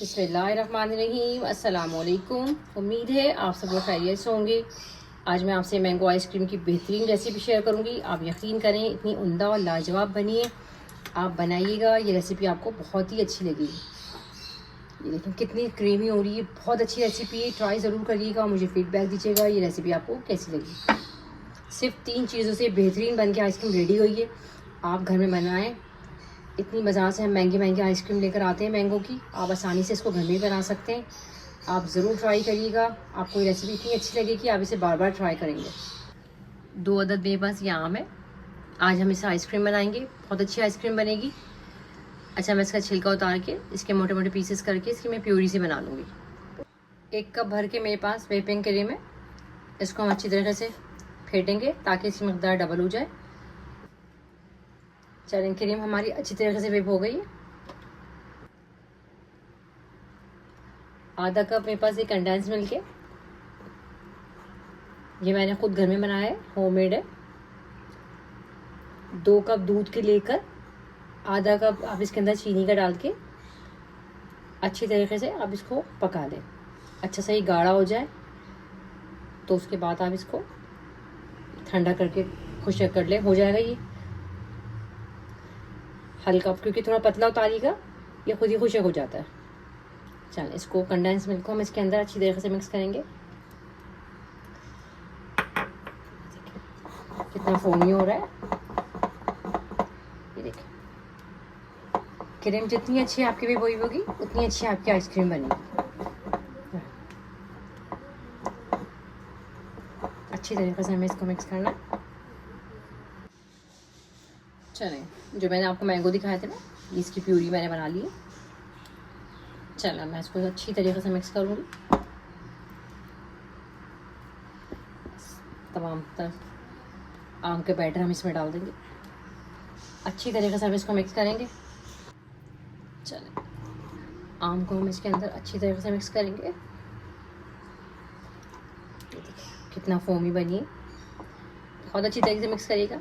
बिस्मिल्लाहिर्रहमानिर्रहीम। अस्सलाम वालेकुम। उम्मीद है आप सब लोग खैरियत से होंगे। आज मैं आपसे मैंगो आइसक्रीम की बेहतरीन रेसिपी शेयर करूंगी। आप यकीन करें इतनी उम्दा और लाजवाब बनी है, आप बनाइएगा, ये रेसिपी आपको बहुत ही अच्छी लगेगी। ये देखें कितनी क्रीमी हो रही है, बहुत अच्छी रेसिपी है। ट्राई ज़रूर करिएगा, मुझे फीडबैक दीजिएगा ये रेसिपी आपको कैसी लगी। सिर्फ 3 चीज़ों से बेहतरीन बन के आइसक्रीम रेडी हुई है। आप घर में बनाएं। इतनी बाज़ार से हम महंगी आइसक्रीम लेकर आते हैं मैंगो की, आप आसानी से इसको घर में भी बना सकते हैं। आप ज़रूर ट्राई करिएगा, आपको ये रेसिपी इतनी अच्छी लगेगी आप इसे बार बार ट्राई करेंगे। 2 अदद मेरे पास ये आम है। आज हम इसे आइसक्रीम बनाएंगे, बहुत अच्छी आइसक्रीम बनेगी। अच्छा, मैं इसका छिलका उतार के इसके मोटे मोटे पीसेस करके इसकी मैं प्यूरी से बना लूँगी। 1 कप भर के मेरे पास व्हिपिंग क्रीम है। इसको हम अच्छी तरीके से फेंटेंगे ताकि इसकी मकदार डबल हो जाए। चलें, क्रीम हमारी अच्छी तरीके से व्हिप हो गई है। आधा कप मेरे पास ये कंडेंस मिल्क है। ये मैंने खुद घर में बनाया है, होममेड है। 2 कप दूध के लेकर आधा कप आप इसके अंदर चीनी का डाल के अच्छी तरीके से आप इसको पका लें। अच्छा सा ये गाढ़ा हो जाए तो उसके बाद आप इसको ठंडा करके खुशक कर ले। हो जाएगा ये हल्का, क्योंकि थोड़ा पतला उतारिएगा ये खुद ही खुशक हो जाता है। चलिए, इसको कंडेंस मिल्क को हम इसके अंदर अच्छी तरीके से मिक्स करेंगे। कितना फोमी हो रहा है ये देखिए। क्रीम जितनी अच्छी आपकी भी हुई होगी उतनी अच्छी आपकी आइसक्रीम बनेगी। अच्छी तरीके से हमें इसको मिक्स करना है। चलें, जो मैंने आपको मैंगो दिखाए थे ना, इसकी प्यूरी मैंने बना ली है। चलो, मैं इसको अच्छी तरीके से मिक्स करूँगी। तमाम तर आम के बैटर हम इसमें डाल देंगे। अच्छी तरीके से हम इसको मिक्स करेंगे। चलें, आम को हम इसके अंदर अच्छी तरीके से मिक्स करेंगे। ये देखिए कितना फोमी बनी है, बहुत अच्छी तरीके से मिक्स करिएगा।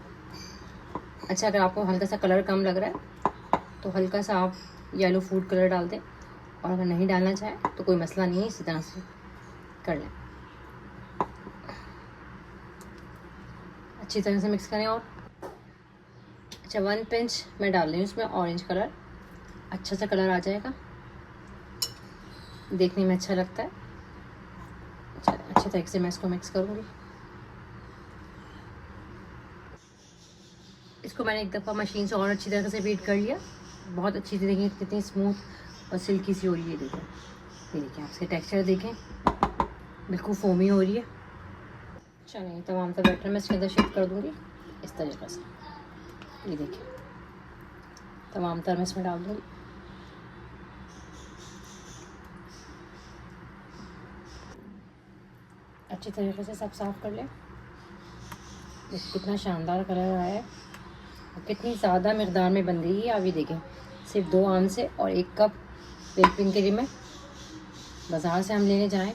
अच्छा, अगर आपको हल्का सा कलर कम लग रहा है तो हल्का सा आप येलो फूड कलर डाल दें, और अगर नहीं डालना चाहें तो कोई मसला नहीं है, इसी तरह से कर लें। अच्छी तरह से मिक्स करें। और अच्छा, 1 पिंच मैं डाल रही हूँ इसमें ऑरेंज कलर। अच्छा सा कलर आ जाएगा, देखने में अच्छा लगता है। अच्छा, अच्छे तरीके से मैं इसको मिक्स करूँगी। इसको मैंने एक दफ़ा मशीन से और अच्छी तरह से बीट कर लिया। बहुत अच्छी से देखिए कितनी स्मूथ और सिल्की सी हो रही है। देखें, ये देखिए, आप इसके टेक्सचर देखें, बिल्कुल फोमी हो रही है। चलिए, तमाम का बैटर मैं इसके अंदर शिफ्ट कर दूँगी इस तरीके से। ये देखिए, तमाम तर मैं इसमें डाल दूँगी। अच्छी तरीके से सब साफ़ कर लें। कितना शानदार कलर आया है और कितनी ज़्यादा मकदार में बन गई है। आप ये देखें, सिर्फ 2 आम से और 1 कप व्हिपिंग क्रीम में बाज़ार से हम लेने जाएं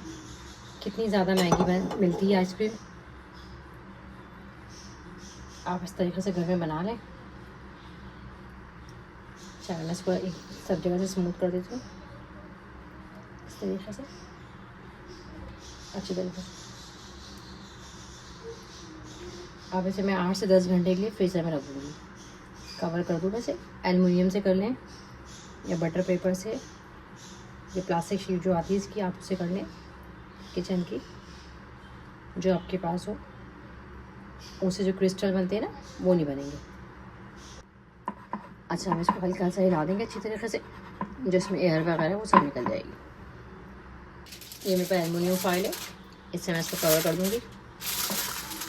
कितनी ज़्यादा महंगी मिलती है आइसक्रीम। आप इस तरीके से घर में बना लें। चलो, मैं इसको सब जगह से स्मूथ कर देती हूँ इस तरीके से अच्छी तरीके से। अब इसे मैं 8 से 10 घंटे के लिए फ्रीज़र में रख दूँगी। कवर कर दूँ, वैसे एलुमिनियम से कर लें या बटर पेपर से, ये प्लास्टिक शीट जो आती है इसकी, आप उससे कर लें, किचन की जो आपके पास हो। उससे जो क्रिस्टल बनते हैं ना, वो नहीं बनेंगे। अच्छा, हम इसको हल्का सा हिला देंगे अच्छी तरीके से, जिसमें एयर वगैरह वो सब निकल जाएगी। ये मेरे पास एलुमिनियम फॉइल है, इससे मैं इसको कवर कर दूँगी।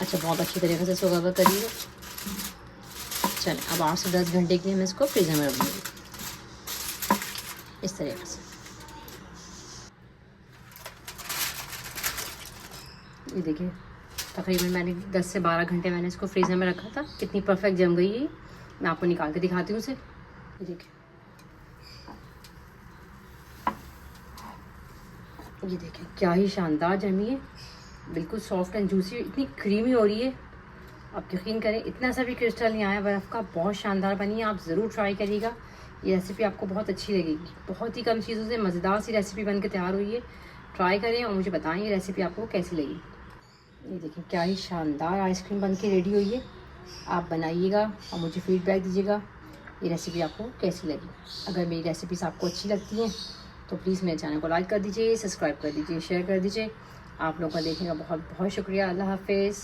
अच्छा, बहुत अच्छी तरीके से इसको कवर करिएगा। चलें, अब 8 से 10 घंटे के लिए मैं इसको फ्रीज़र में रख दूँगी इस तरीके से। ये देखिए, तकरीबन मैंने 10 से 12 घंटे मैंने इसको फ्रीज़र में रखा था। कितनी परफेक्ट जम गई है। मैं आपको निकाल के दिखाती हूँ उसे। ये देखिए, ये देखिए क्या ही शानदार जमी है, बिल्कुल सॉफ्ट एंड जूसी, इतनी क्रीमी हो रही है। आप यकीन करें, इतना सा भी क्रिस्टल नहीं आया बर्फ़ का, बहुत शानदार बनी है। आप ज़रूर ट्राई करिएगा ये रेसिपी आपको बहुत अच्छी लगेगी। बहुत ही कम चीज़ों से मज़ेदार सी रेसिपी बन के तैयार हुई है। ट्राई करें और मुझे बताएं ये रेसिपी आपको कैसी लगी। ये देखिए क्या ही शानदार आइसक्रीम बन के रेडी हुई है। आप बनाइएगा और मुझे फीडबैक दीजिएगा ये रेसिपी आपको कैसी लगी। अगर मेरी रेसिपीज़ आपको अच्छी लगती हैं तो प्लीज़ मेरे चैनल को लाइक कर दीजिए, सब्सक्राइब कर दीजिए, शेयर कर दीजिए। आप लोगों का देखने का बहुत बहुत शुक्रिया। अल्लाह हाफिज़।